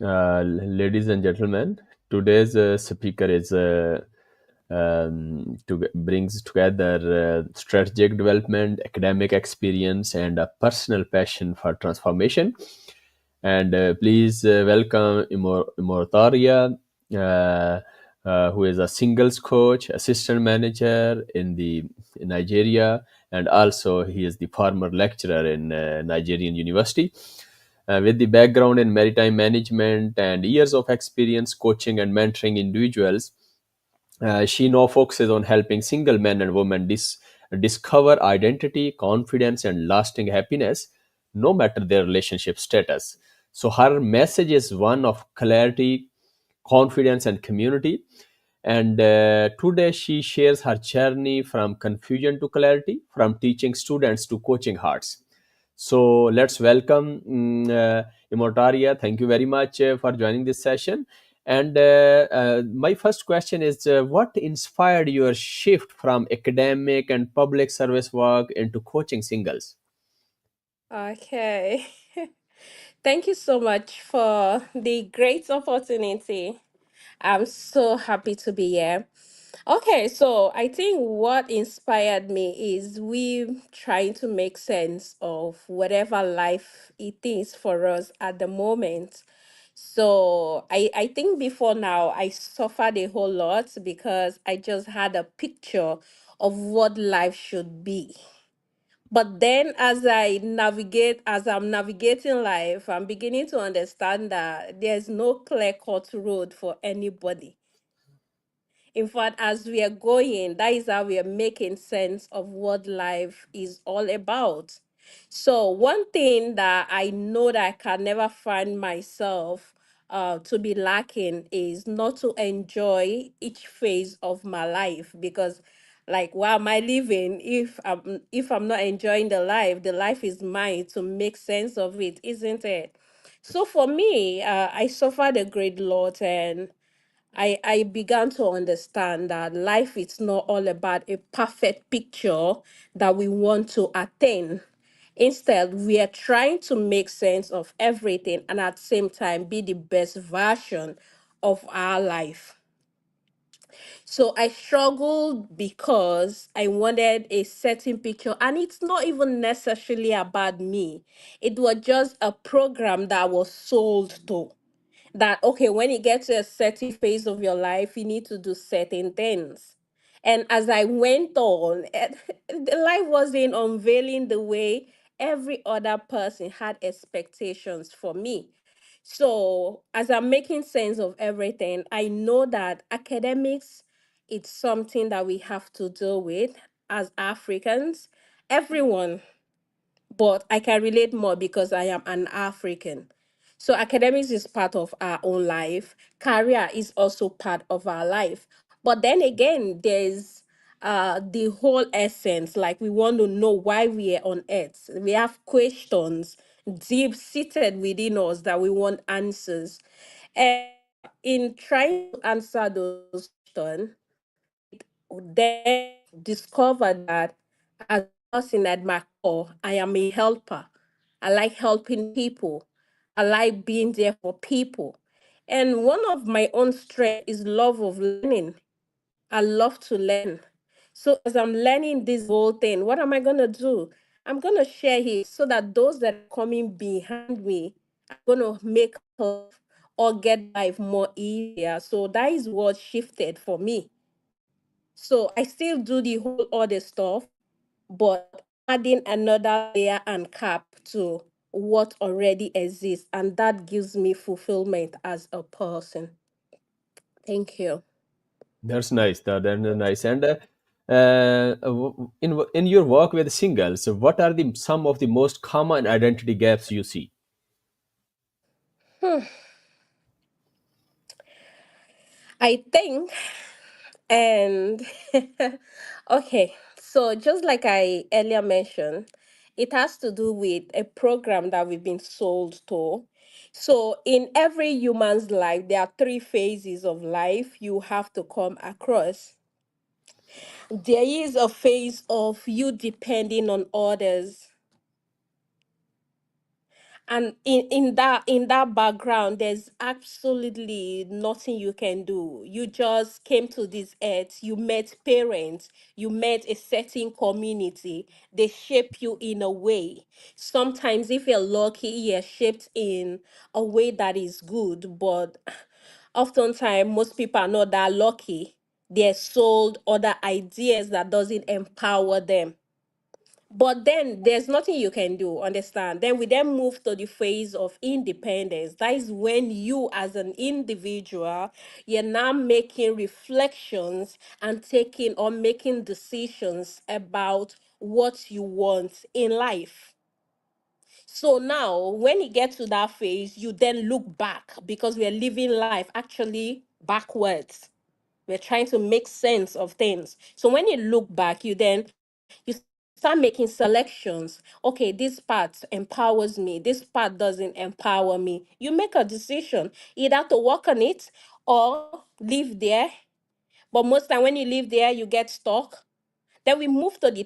Ladies and gentlemen, today's speaker is brings together strategic development, academic experience, and a personal passion for transformation. And please welcome Imortaria, uh, who is a singles coach, assistant manager in Nigeria, and also he is the former lecturer in Nigerian University. With the background in maritime management and years of experience coaching and mentoring individuals, she now focuses on helping single men and women discover identity, confidence, and lasting happiness, no matter their relationship status. So, her message is one of clarity, confidence, and community. And today, she shares her journey from confusion to clarity, from teaching students to coaching hearts. So let's welcome Immortaria. Thank you very much for joining this session. And my first question is what inspired your shift from academic and public service work into coaching singles? Okay. Thank you so much for the great opportunity. I'm so happy to be here. Okay, so I think what inspired me is we trying to make sense of whatever life it is for us at the moment. So I think before now I suffered a whole lot because I just had a picture of what life should be. But then as I'm navigating life, I'm beginning to understand that there's no clear-cut road for anybody. In fact, as we are going, that is how we are making sense of what life is all about. So, one thing that I know that I can never find myself to be lacking is not to enjoy each phase of my life because like why am I living if I'm not enjoying the life is mine to make sense of it, isn't it? So for me, I suffered a great lot, and I began to understand that life is not all about a perfect picture that we want to attain. Instead, we are trying to make sense of everything and at the same time be the best version of our life. So I struggled because I wanted a certain picture, and it's not even necessarily about me. It was just a program that was sold to that okay, when you get to a certain phase of your life you need to do certain things. And as I went on, the life wasn't unveiling the way every other person had expectations for me. So as I'm making sense of everything, I know that academics, it's something that we have to deal with as Africans. Everyone, but I can relate more because I am an African. So academics is part of our own life. Career is also part of our life. But then again, there's the whole essence. Like we want to know why we are on earth. We have questions deep seated within us that we want answers. And in trying to answer those questions, I then discovered that as a person at my core, I am a helper. I like helping people. I like being there for people. And one of my own strengths is love of learning. I love to learn. So as I'm learning this whole thing, what am I gonna do? I'm gonna share it so that those that are coming behind me are gonna make life or get life more easier. So that is what shifted for me. So I still do the whole other stuff, but adding another layer and cap to what already exists, and that gives me fulfillment as a person. Thank you. That's nice. That's nice. And in your work with singles, what are the some of the most common identity gaps you see? Hmm. I think, and okay, so just like I earlier mentioned, it has to do with a program that we've been sold to. So, in every human's life, there are three phases of life you have to come across. There is a phase of you depending on others, And in that background, there's absolutely nothing you can do. You just came to this earth, you met parents, you met a certain community, they shape you in a way. Sometimes if you're lucky, you're shaped in a way that is good, but oftentimes most people are not that lucky. They're sold other ideas that doesn't empower them. But then there's nothing you can do, understand? Then we then move to the phase of independence. That is when you, as an individual, you're now making reflections and taking or making decisions about what you want in life. So now, when you get to that phase, you then look back because we're living life actually backwards. We're trying to make sense of things. So when you look back, you start making selections. Okay, this part empowers me. This part doesn't empower me. You make a decision either to work on it or live there. But most time when you live there, you get stuck. Then we move to the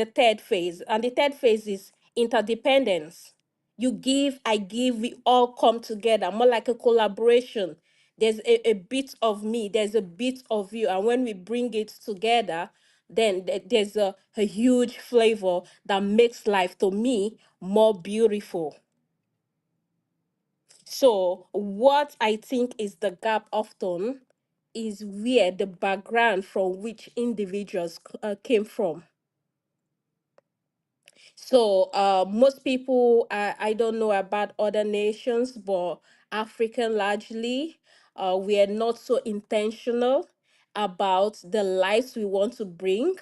third phase, and the third phase is interdependence. You give, I give, we all come together, more like a collaboration. There's a bit of me, there's a bit of you, and when we bring it together, then there's a huge flavor that makes life to me more beautiful. So, what I think is the gap often is where the background from which individuals came from. So most people, I don't know about other nations, but African largely, we are not so intentional about the lives we want to bring.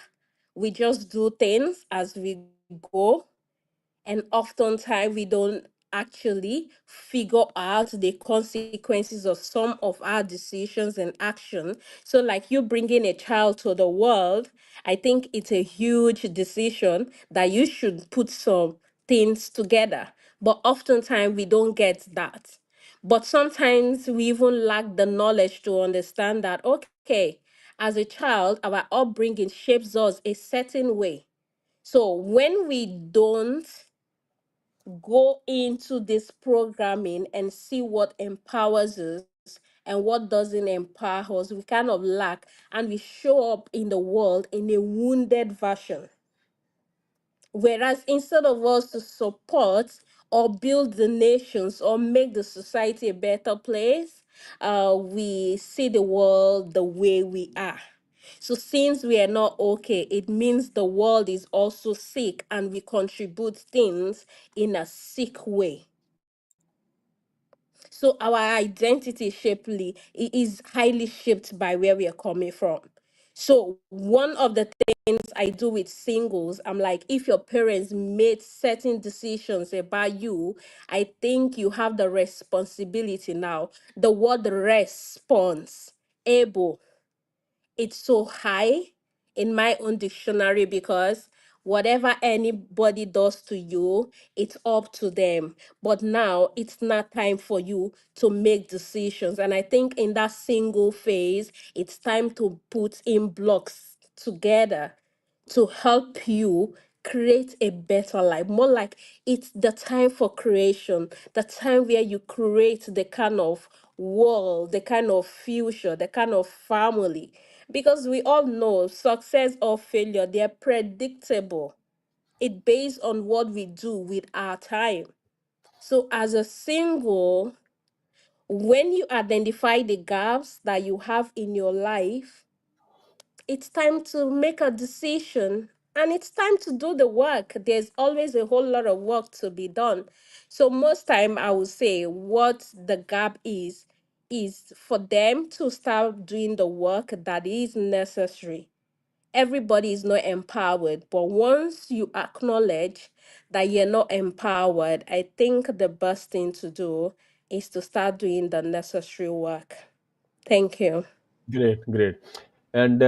We just do things as we go, and oftentimes we don't actually figure out the consequences of some of our decisions and action. So like you bringing a child to the world, I think it's a huge decision that you should put some things together, but oftentimes we don't get that. But sometimes we even lack the knowledge to understand that, okay, as a child, our upbringing shapes us a certain way. So when we don't go into this programming and see what empowers us and what doesn't empower us, we kind of lack, and we show up in the world in a wounded version. Whereas instead of us to support or build the nations or make the society a better place, we see the world the way we are. So since we are not okay, it means the world is also sick and we contribute things in a sick way. So our identity is highly shaped by where we are coming from. So one of the things I do with singles, I'm like, if your parents made certain decisions about you, I think you have the responsibility now. The word response, able, it's so high in my own dictionary because whatever anybody does to you, it's up to them. But now it's not time for you to make decisions. And I think in that single phase, it's time to put in blocks together to help you create a better life. More like it's the time for creation, the time where you create the kind of world, the kind of future, the kind of family. Because we all know success or failure, they're predictable. It based on what we do with our time. So as a single, when you identify the gaps that you have in your life, it's time to make a decision and it's time to do the work. There's always a whole lot of work to be done. So most time I would say what the gap is for them to start doing the work that is necessary. Everybody is not empowered, but once you acknowledge that you're not empowered, I think the best thing to do is to start doing the necessary work. Thank you. Great, great, and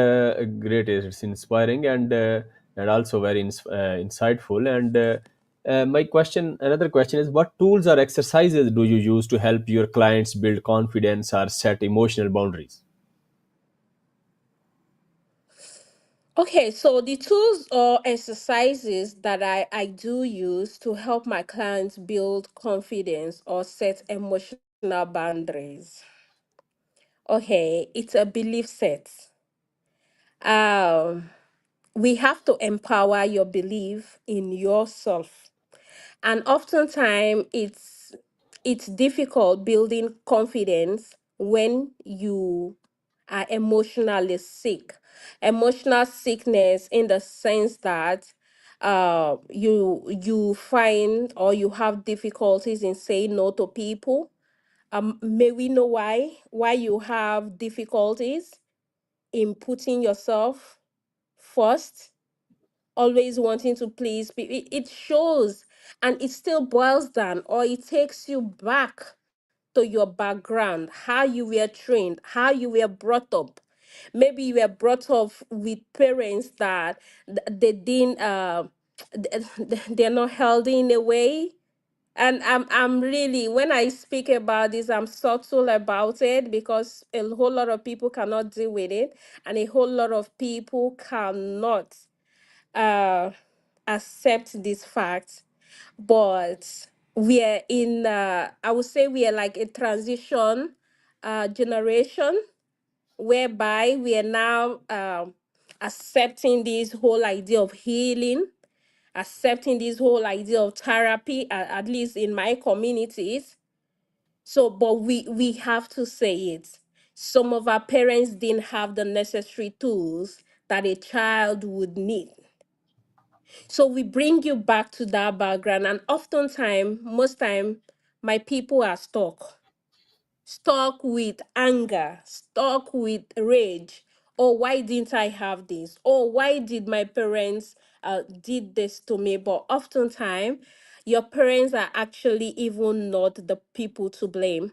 great. It's inspiring and also very insightful. And my question, another question is, what tools or exercises do you use to help your clients build confidence or set emotional boundaries? Okay, so the tools or exercises that I do use to help my clients build confidence or set emotional boundaries. Okay, it's a belief set. Um, we have to empower your belief in yourself. And oftentimes it's difficult building confidence when you are emotionally sick. Emotional sickness in the sense that you find or you have difficulties in saying no to people. May we know why you have difficulties in putting yourself first, always wanting to please people? It shows, and it still boils down, or it takes you back to your background, how you were trained, how you were brought up. Maybe you were brought up with parents that they didn't they're not healthy in a way. And I'm really, when I speak about this, I'm subtle about it because a whole lot of people cannot deal with it, and a whole lot of people cannot uh accept this fact. But we are in I would say we are like a transition generation, whereby we are now accepting this whole idea of healing, accepting this whole idea of therapy, at least in my communities. So but we have to say it, some of our parents didn't have the necessary tools that a child would need. So we bring you back to that background, and oftentimes, most time, my people are stuck with anger, stuck with rage. Oh, why didn't I have this? Oh, why did my parents did this to me? But oftentimes, your parents are actually even not the people to blame.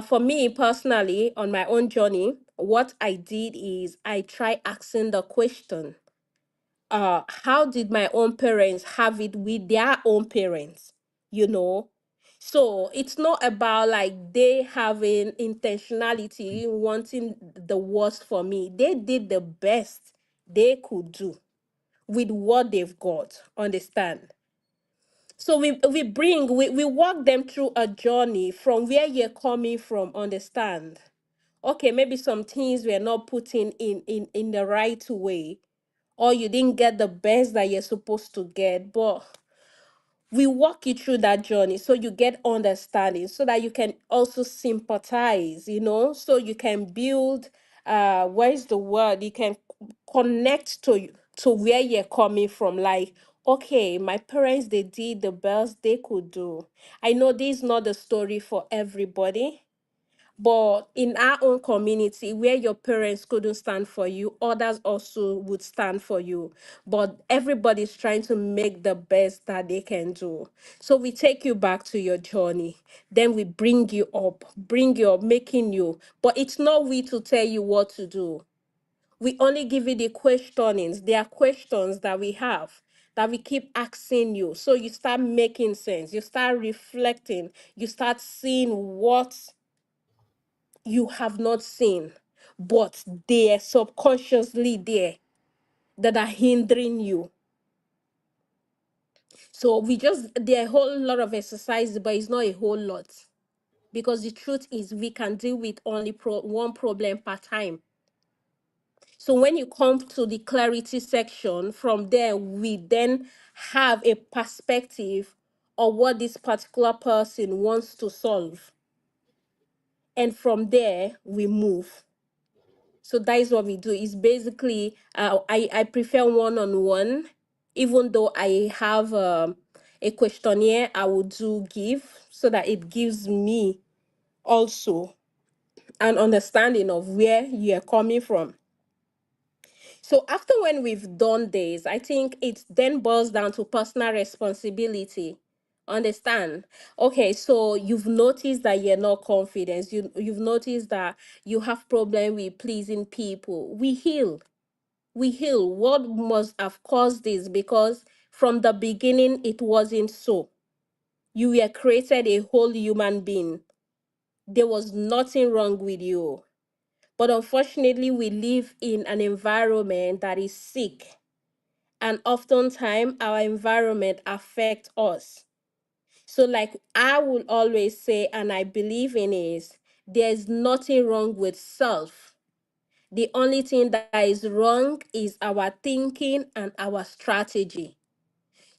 For me personally, on my own journey, what I did is I try asking the question, how did my own parents have it with their own parents, you know? So it's not about like they having intentionality wanting the worst for me. They did the best they could do with what they've got, understand? So we walk them through a journey from where you're coming from, understand? Okay, maybe some things were not putting in the right way, or you didn't get the best that you're supposed to get. But we walk you through that journey so you get understanding, so that you can also sympathize, so you can build, what is the word, you can connect to where you're coming from. Like, okay, my parents, they did the best they could do. I know this is not the story for everybody, but in our own community, where your parents couldn't stand for you, others also would stand for you. But everybody's trying to make the best that they can do. So we take you back to your journey. Then we bring you up, making you. But it's not we to tell you what to do. We only give you the questionings. There are questions that we have that we keep asking you. So you start making sense. You start reflecting. You start seeing what you have not seen, but they are subconsciously there, that are hindering you. So there are a whole lot of exercises, but it's not a whole lot. Because the truth is, we can deal with only one problem per time. So when you come to the clarity section, from there, we then have a perspective of what this particular person wants to solve. And from there, we move. So that is what we do. It's basically, I prefer one-on-one, even though I have a questionnaire I will do give, so that it gives me also an understanding of where you're coming from. So after when we've done this, I think it then boils down to personal responsibility. Understand? Okay, so you've noticed that you're not confident. You've noticed that you have problem with pleasing people. We heal what must have caused this, because from the beginning it wasn't so. You were created a whole human being. There was nothing wrong with you. But unfortunately, we live in an environment that is sick, and oftentimes our environment affects us. So, like I will always say, and I believe in is there's nothing wrong with self. The only thing that is wrong is our thinking and our strategy.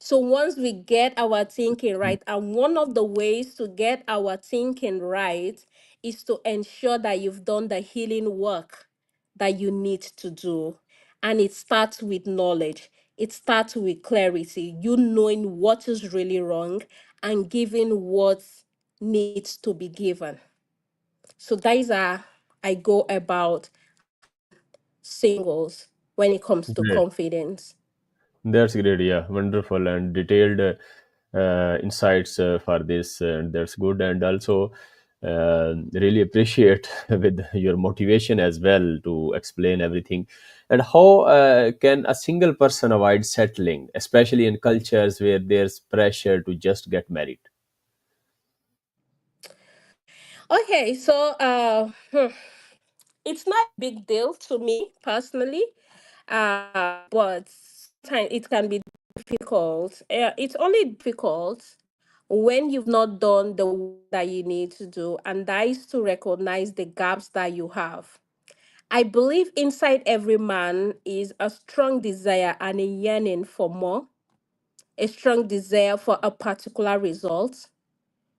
So once we get our thinking right, and one of the ways to get our thinking right is to ensure that you've done the healing work that you need to do. And it starts with knowledge. It starts with clarity, you knowing what is really wrong and giving what needs to be given. So that is how I go about handling singles when it comes to Great. confidence. That's great. Yeah, wonderful and detailed insights for this, and that's good. And also, really appreciate with your motivation as well to explain everything. And how can a single person avoid settling, especially in cultures where there's pressure to just get married? Okay, so it's not a big deal to me personally, but sometimes it can be difficult. It's only difficult when you've not done the work that you need to do, and that is to recognize the gaps that you have. I believe inside every man is a strong desire and a yearning for more, a strong desire for a particular result.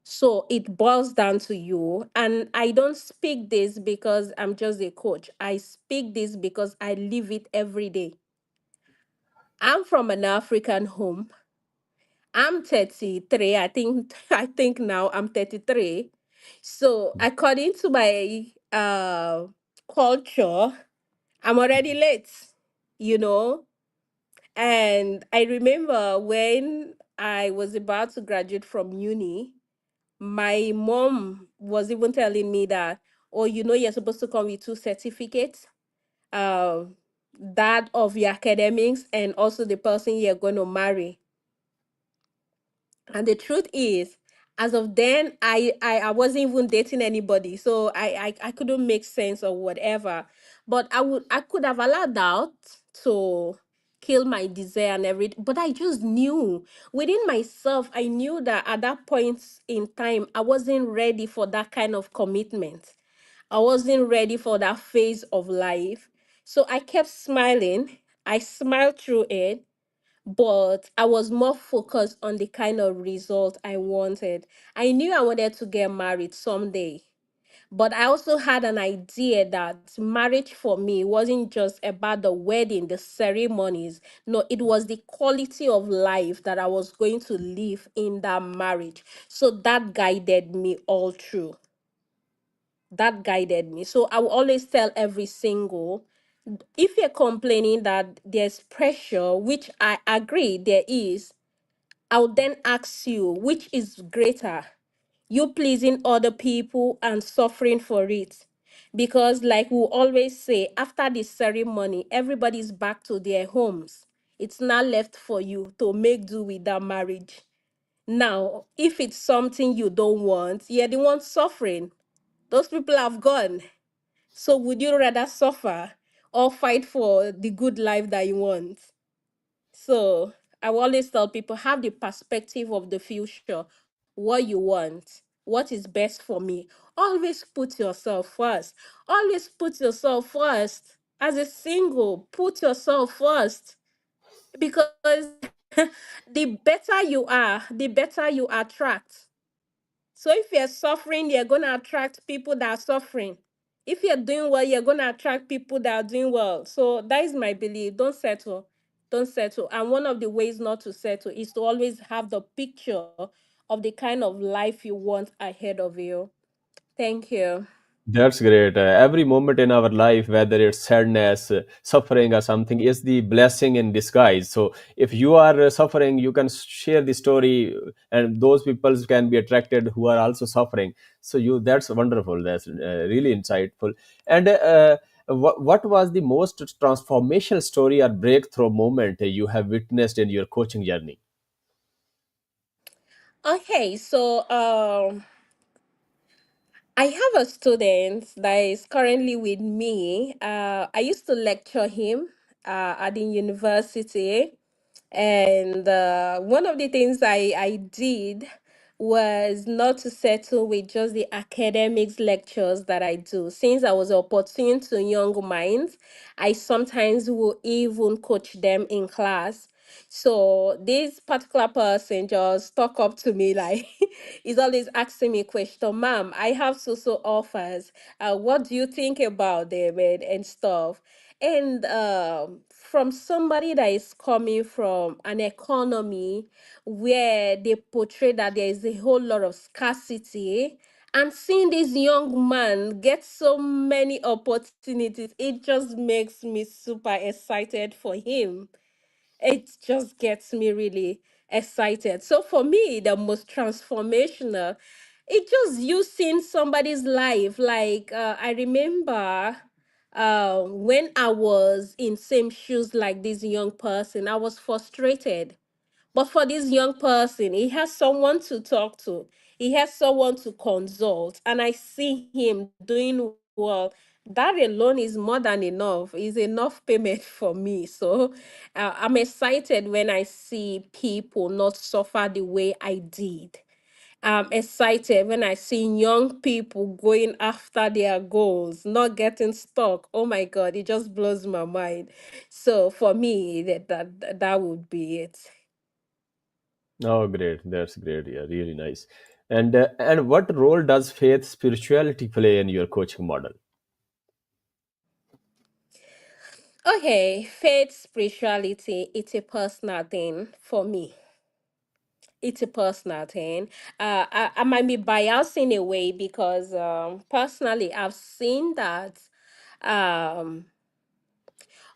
So it boils down to you. And I don't speak this because I'm just a coach. I speak this because I live it every day. I'm from an African home. I'm 33. I think now I'm 33. So according to my culture, I'm already late, you know. And I remember when I was about to graduate from uni, my mom was even telling me that, oh, you're supposed to come with two certificates, um, that of your academics and also the person you're going to marry. And the truth is, as of then, I wasn't even dating anybody, so I couldn't make sense or whatever. But I could have allowed that to kill my desire and everything. But I just knew within myself, I knew that at that point in time, I wasn't ready for that kind of commitment. I wasn't ready for that phase of life. So I kept smiling. I smiled through it, but I was more focused on the kind of result I wanted. I knew I wanted to get married someday, but I also had an idea that marriage for me wasn't just about the wedding, the ceremonies. No, it was the quality of life that I was going to live in that marriage. So that guided me all through. That guided me. So I will always tell every single, if you're complaining that there's pressure, which I agree there is, I would then ask you, which is greater, you pleasing other people and suffering for it? Because, like we always say, after the ceremony, everybody's back to their homes. It's not left for you to make do with that marriage. Now, if it's something you don't want, you're the one suffering. Those people have gone. So, would you rather suffer or fight for the good life that you want? So I will always tell people, have the perspective of the future, what you want, what is best for me. Always put yourself first. Always put yourself first. As a single, put yourself first, because the better you are, the better you attract. So if you're suffering, you're going to attract people that are suffering. If you're doing well, you're going to attract people that are doing well. So that is my belief. Don't settle. Don't settle. And one of the ways not to settle is to always have the picture of the kind of life you want ahead of you. Thank you. That's great. Every moment in our life, whether it's sadness, suffering, or something, is the blessing in disguise. So, if you are suffering, you can share the story, and those people can be attracted who are also suffering. So, that's wonderful. That's really insightful. And what was the most transformational story or breakthrough moment you have witnessed in your coaching journey? Okay, so I have a student that is currently with me. I used to lecture him at the university. And one of the things I did was not to settle with just the academics lectures that I do. Since I was opportune to young minds, I sometimes will even coach them in class. So this particular person just talk up to me like he's always asking me question, ma'am, I have so offers. What do you think about them and stuff? And from somebody that is coming from an economy where they portray that there is a whole lot of scarcity, and seeing this young man get so many opportunities, it just makes me super excited for him. It just gets me really excited. So for me, the most transformational, it just you seeing somebody's life. Like I remember when I was in same shoes like this young person, I was frustrated. But for this young person, he has someone to talk to. He has someone to consult. And I see him doing well. That alone is more than enough. Is enough payment for me. So I'm excited when I see people not suffer the way I did. I'm excited when I see young people going after their goals, not getting stuck. Oh my God, it just blows my mind. So for me, that would be it. Oh, great. That's great. Yeah, really nice. And what role does faith spirituality play in your coaching model? Okay, faith, spirituality, it's a personal thing for me. It's a personal thing. I might be biased in a way because personally, I've seen that um,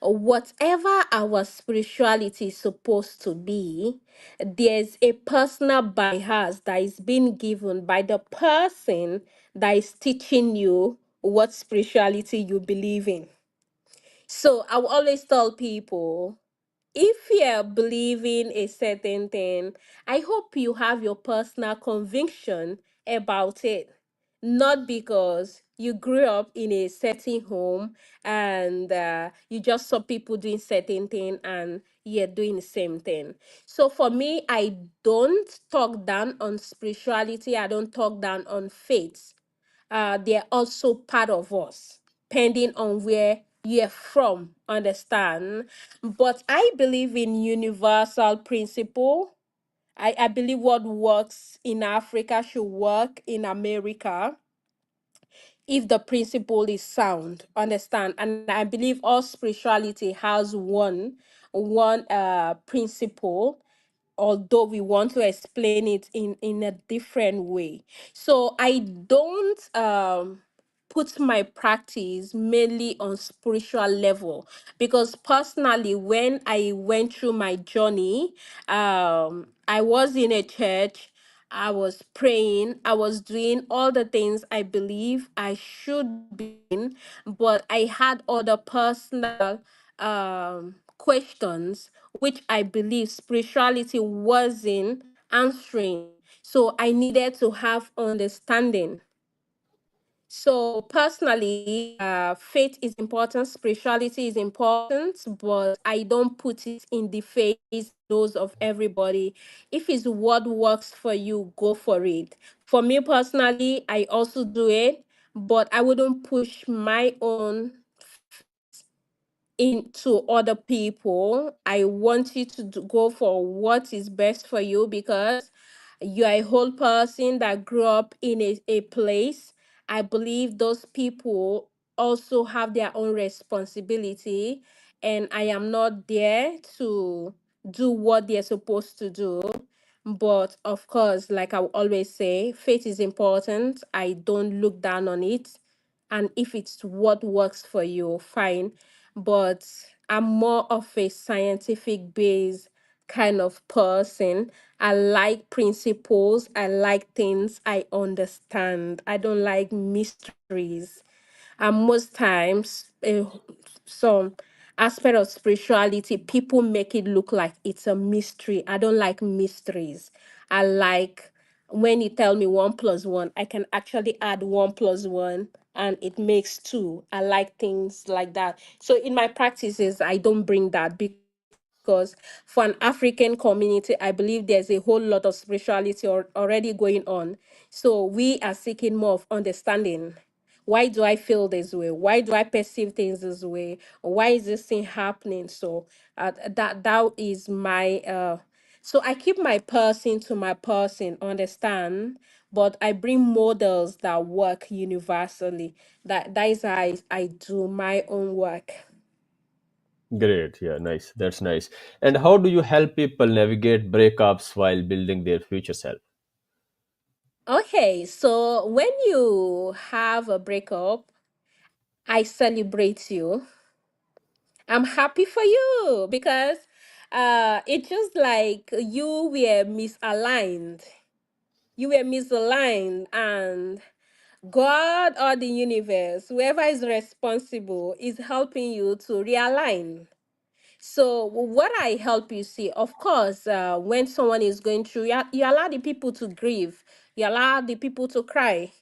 whatever our spirituality is supposed to be, there's a personal bias that is being given by the person that is teaching you what spirituality you believe in. So I will always tell people, if you're believing a certain thing, I hope you have your personal conviction about it. Not because you grew up in a certain home and you just saw people doing certain thing and you're doing the same thing. So for me, I don't talk down on spirituality. I don't talk down on faith. They're also part of us, depending on where you're from, understand? But I believe in universal principle. I believe what works in Africa should work in America if the principle is sound, understand? And I believe all spirituality has one principle, although we want to explain it in a different way. So I don't put my practice mainly on spiritual level, because personally when I went through my journey, I was in a church, I was praying, I was doing all the things I believe I should be doing, but I had other personal questions which I believe spirituality wasn't answering. So I needed to have understanding. So personally, faith is important, spirituality is important, but I don't put it in the face those of everybody. If it's what works for you, go for it. For me personally, I also do it, but I wouldn't push my own into other people. I want you to go for what is best for you, because you are a whole person that grew up in a place. I believe those people also have their own responsibility, and I am not there to do what they're supposed to do. But of course, like I will always say, faith is important. I don't look down on it. And if it's what works for you, fine. But I'm more of a scientific based kind of person. I like principles, I like things I understand. I don't like mysteries. And most times, some aspect of spirituality, people make it look like it's a mystery. I don't like mysteries. I like When you tell me one plus one, I can actually add one plus one and it makes two. I like things like that. So in my practices, I don't bring that because for an African community, I believe there's a whole lot of spirituality already going on. So we are seeking more of understanding. Why do I feel this way? Why do I perceive things this way? Why is this thing happening? So that is my so I keep my person to my person, understand, but I bring models that work universally. That is how I do my own work. Great. Yeah, nice. That's nice. And how do you help people navigate breakups while building their future self? Okay, so when you have a breakup, I celebrate you. I'm happy for you because it's just like you were misaligned. You were misaligned, and God or the universe, whoever is responsible, is helping you to realign. So what I help you see, of course, when someone is going through, you allow the people to grieve, you allow the people to cry.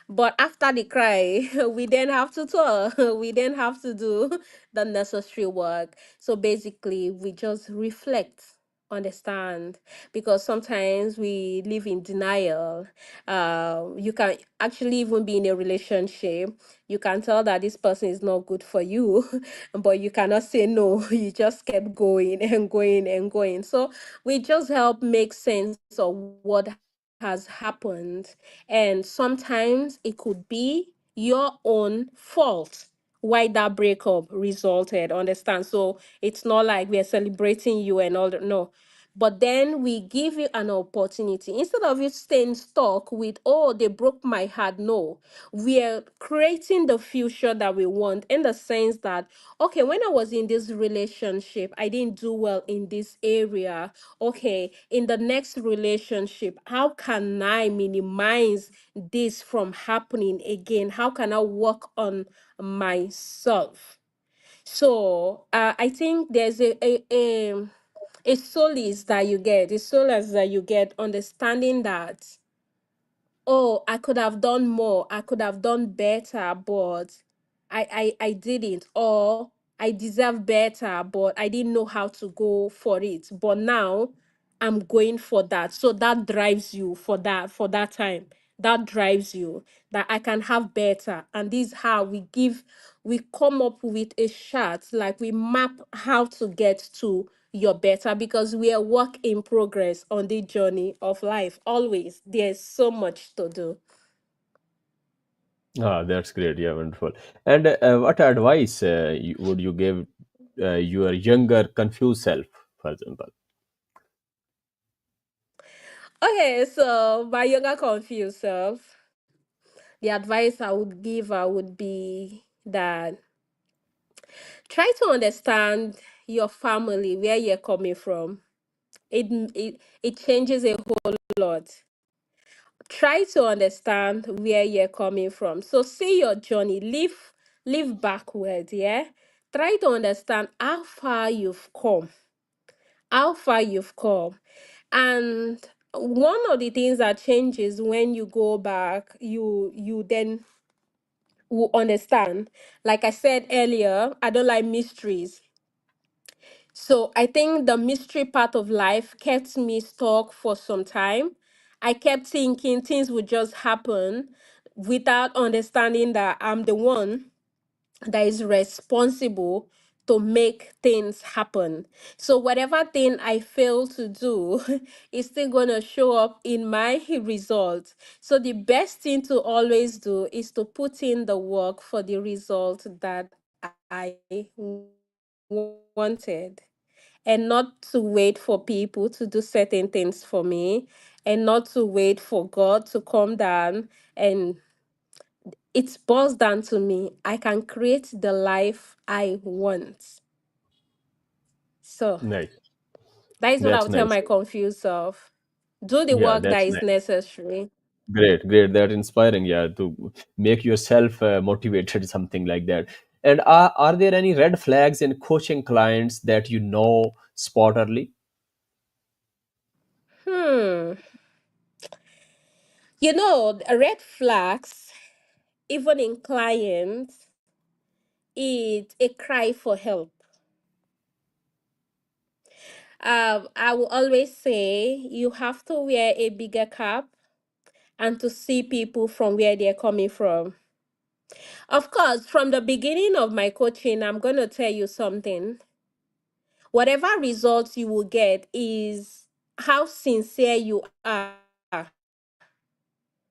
But after the cry, we then have to talk. We then have to do the necessary work. So basically, we just reflect, understand, because sometimes we live in denial. You can actually even be in a relationship, you can tell that this person is not good for you, but you cannot say no. You just kept going and going and going. So we just help make sense of what has happened. And sometimes it could be your own fault why that breakup resulted. Understand? So it's not like we're celebrating you and all that. No, but then we give you an opportunity instead of you staying stuck with, oh, they broke my heart. No, we are creating the future that we want, in the sense that, okay, when I was in this relationship, I didn't do well in this area. Okay, in the next relationship, how can I minimize this from happening again? How can I work on myself? So I think there's a solace that you get, a solace that you get, understanding that, oh, I could have done more, I could have done better, but I didn't, or I deserve better, but I didn't know how to go for it. But now I'm going for that. So that drives you for that time. That drives you that I can have better. And this is how we come up with a chart, like we map how to get to your better, because we are work in progress on the journey of life. Always there's so much to do. Ah, that's great. Yeah, wonderful. And what advice would you give your younger, confused self, for example? Okay, so my younger confused self, the advice I would give her would be that try to understand your family, where you're coming from. It changes a whole lot. Try to understand where you're coming from. So see your journey, live backward, yeah. Try to understand how far you've come. And one of the things that changes when you go back, you then will understand. Like I said earlier, I don't like mysteries. So I think the mystery part of life kept me stuck for some time. I kept thinking things would just happen without understanding that I'm the one that is responsible to make things happen. So whatever thing I fail to do is still going to show up in my results. So the best thing to always do is to put in the work for the result that I wanted, and not to wait for people to do certain things for me, and not to wait for God to come down. And it boils down to me. I can create the life I want. So Nice. that is what I That's would tell nice. my confused self. Do the Yeah, work that that's is nice. necessary. Great, great. That's inspiring. Yeah, to make yourself motivated, something like that. And are there any red flags in coaching clients that you know spot early? Hmm. Red flags, even in clients, it's a cry for help. I will always say you have to wear a bigger cap and to see people from where they're coming from. Of course, from the beginning of my coaching, I'm going to tell you something. Whatever results you will get is how sincere you are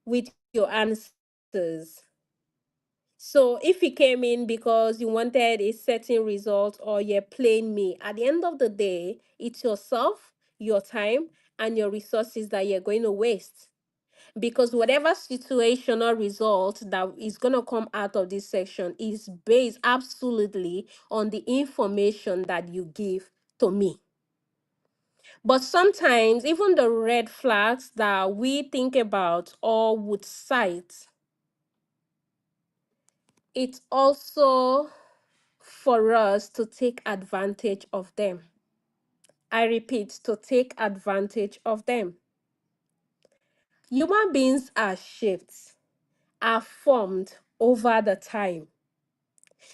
with your answers. So if you came in because you wanted a certain result or you're playing me, at the end of the day, it's yourself, your time, and your resources that you're going to waste. Because whatever situation or result that is going to come out of this section is based absolutely on the information that you give to me. But sometimes, even the red flags that we think about or would cite, it's also for us to take advantage of them. I repeat, to take advantage of them. Human beings are shaped, are formed over the time.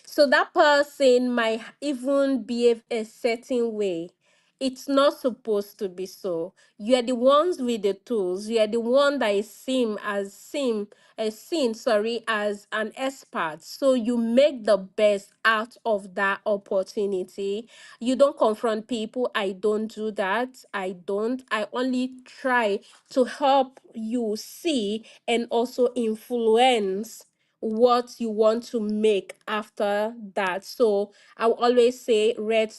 So that person might even behave a certain way. It's not supposed to be so. You are the ones with the tools. You are the one that is seen as an expert. So you make the best out of that opportunity. You don't confront people. I don't do that. I don't. I only try to help you see and also influence what you want to make after that. So I will always say red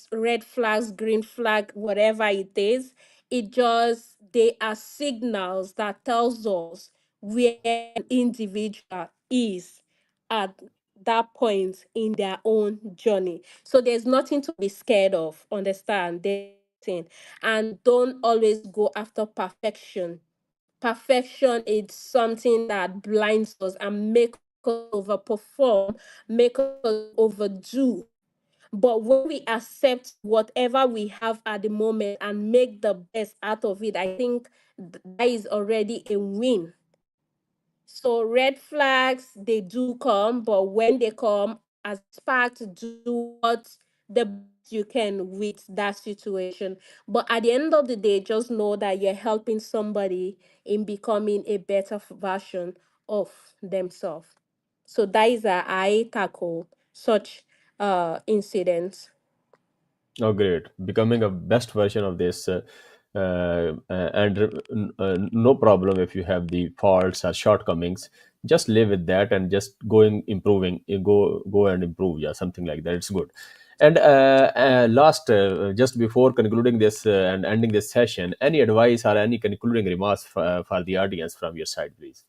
flags, green flag, whatever it is, it just they are signals that tells us where an individual is at that point in their own journey. So there's nothing to be scared of. Understand? There's nothing. And don't always go after perfection. Perfection is something that blinds us and make us overperform, make us overdo. But when we accept whatever we have at the moment and make the best out of it, I think that is already a win. So red flags, they do come, but when they come, as part to do what the best you can with that situation. But at the end of the day, just know that you're helping somebody in becoming a better version of themselves. So that is how I tackle such incidents. Oh, great! Becoming a best version of this, and no problem if you have the faults or shortcomings. Just live with that and just going improving. Go and improve. Yeah, something like that. It's good. And last, just before concluding this and ending this session, any advice or any concluding remarks for the audience from your side, please?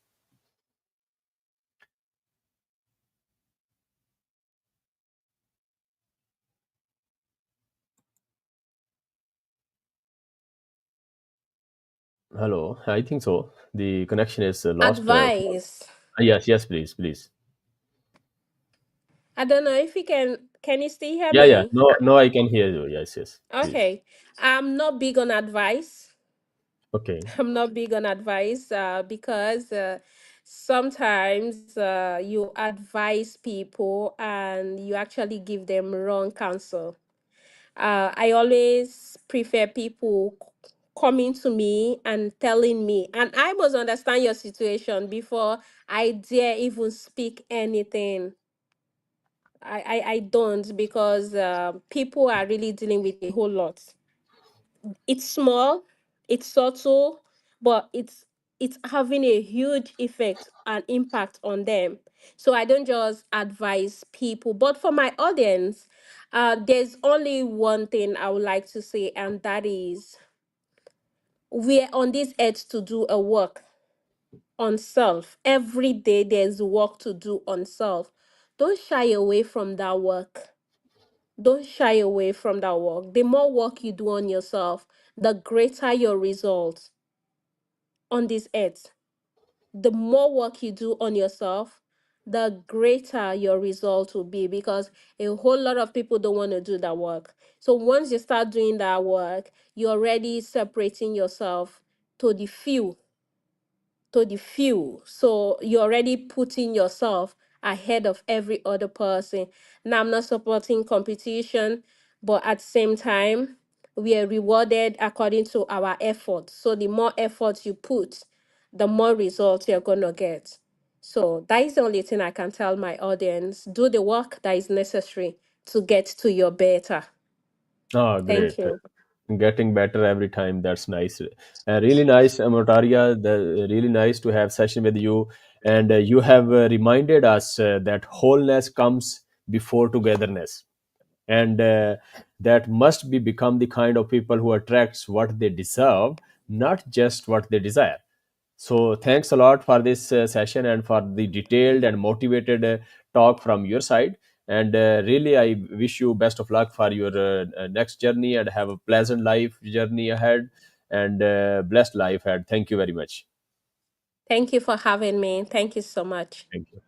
Hello, I think so. The connection is lost. Advice. Yes, yes, please, please. I don't know if you can you still hear Yeah, yeah. me? No, no, I can hear you. Yes, yes, please. Okay. I'm not big on advice. Okay. I'm not big on advice because sometimes you advise people and you actually give them wrong counsel. I always prefer people coming to me and telling me, and I must understand your situation before I dare even speak anything. I don't because people are really dealing with a whole lot. It's small, it's subtle, but it's having a huge effect and impact on them. So I don't just advise people, but for my audience, there's only one thing I would like to say, and that is we're on this earth to do a work on self. Every day there's work to do on self. Don't shy away from that work. Don't shy away from that work. The more work you do on yourself, the greater your results on this earth. The more work you do on yourself, the greater your result will be because a whole lot of people don't want to do that work. So once you start doing that work, you're already separating yourself to the few, to the few. So you're already putting yourself ahead of every other person. Now, I'm not supporting competition, but at the same time, we are rewarded according to our effort. So the more effort you put, the more results you're going to get. So that is the only thing I can tell my audience. Do the work that is necessary to get to your better. Oh, Thank great. you. Getting better every time. That's nice. Really nice, Motaria. Really nice to have session with you. And you have reminded us that wholeness comes before togetherness. And that must be become the kind of people who attracts what they deserve, not just what they desire. So thanks a lot for this session and for the detailed and motivated talk from your side. And really, I wish you best of luck for your next journey and have a pleasant life journey ahead and blessed life ahead. Thank you very much. Thank you for having me. Thank you so much. Thank you.